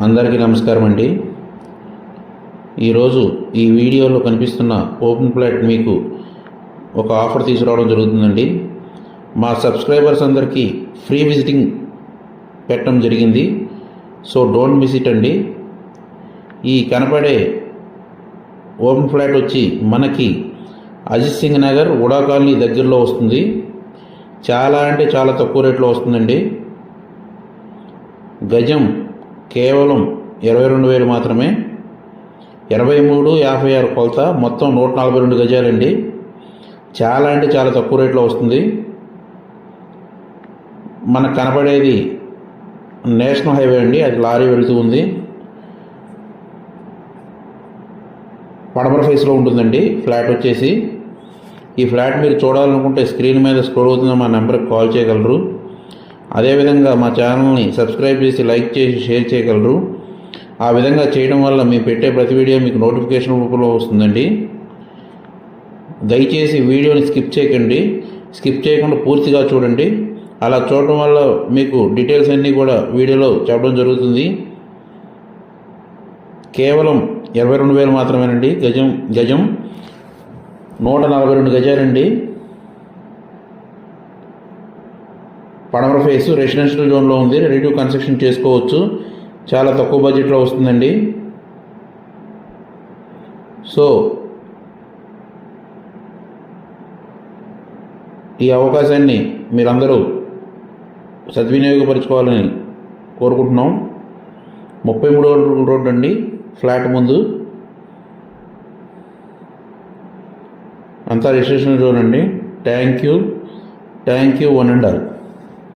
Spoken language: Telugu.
అందరికీ నమస్కారం అండి. ఈరోజు ఈ వీడియోలో కనిపిస్తున్న ఓపెన్ ప్లాట్ మీకు ఒక ఆఫర్ తీసుకురావడం జరుగుతుందండి. మా సబ్స్క్రైబర్స్ అందరికీ ఫ్రీ విజిటింగ్ పెట్టడం జరిగింది. సో డోంట్ మిస్ ఇట్ అండి. ఈ కనపడే ఓపెన్ ఫ్లాట్ వచ్చి మనకి అజిత్ సింగ్ నగర్ ఉడా కాలనీ దగ్గరలో వస్తుంది. చాలా అంటే చాలా తక్కువ రేట్లో వస్తుందండి. గజం కేవలం 22,000 మాత్రమే. 23:56 కొలత, మొత్తం 142 గజాలండి. చాలా అంటే చాలా తక్కువ రేట్లో వస్తుంది. మనకు కనపడేది నేషనల్ హైవే అండి, అది లారీ వెళుతూ ఉంది. పడమర ఫేస్లో ఉంటుందండి ఫ్లాట్ వచ్చేసి. ఈ ఫ్లాట్ మీరు చూడాలనుకుంటే స్క్రీన్ మీద స్క్రోల్ అవుతున్న మా నెంబర్కి కాల్ చేయగలరు. అదేవిధంగా మా ఛానల్ని సబ్స్క్రైబ్ చేసి లైక్ చేసి షేర్ చేయగలరు. ఆ విధంగా చేయడం వల్ల మేము పెట్టే ప్రతి వీడియో మీకు నోటిఫికేషన్ రూపంలో వస్తుందండి. దయచేసి వీడియోని స్కిప్ చేయకండి. స్కిప్ చేయకుండా పూర్తిగా చూడండి. అలా చూడటం వల్ల మీకు డీటెయిల్స్ అన్నీ కూడా వీడియోలో చెప్పడం జరుగుతుంది. కేవలం 22,000 మాత్రమేనండి. గజం 142 గజాలండి. పడమర ఫేసు రెసిడెన్షియల్ జోన్లో ఉంది. రెడీ టు కన్స్ట్రక్షన్ చేసుకోవచ్చు. చాలా తక్కువ బడ్జెట్లో వస్తుందండి. సో ఈ అవకాశాన్ని మీరందరూ సద్వినియోగపరచుకోవాలని కోరుకుంటున్నాం. 33 రోడ్ అండి ఫ్లాట్ ముందు. అంతా రెసిడెన్షియల్ జోన్ అండి. Thank you one and all.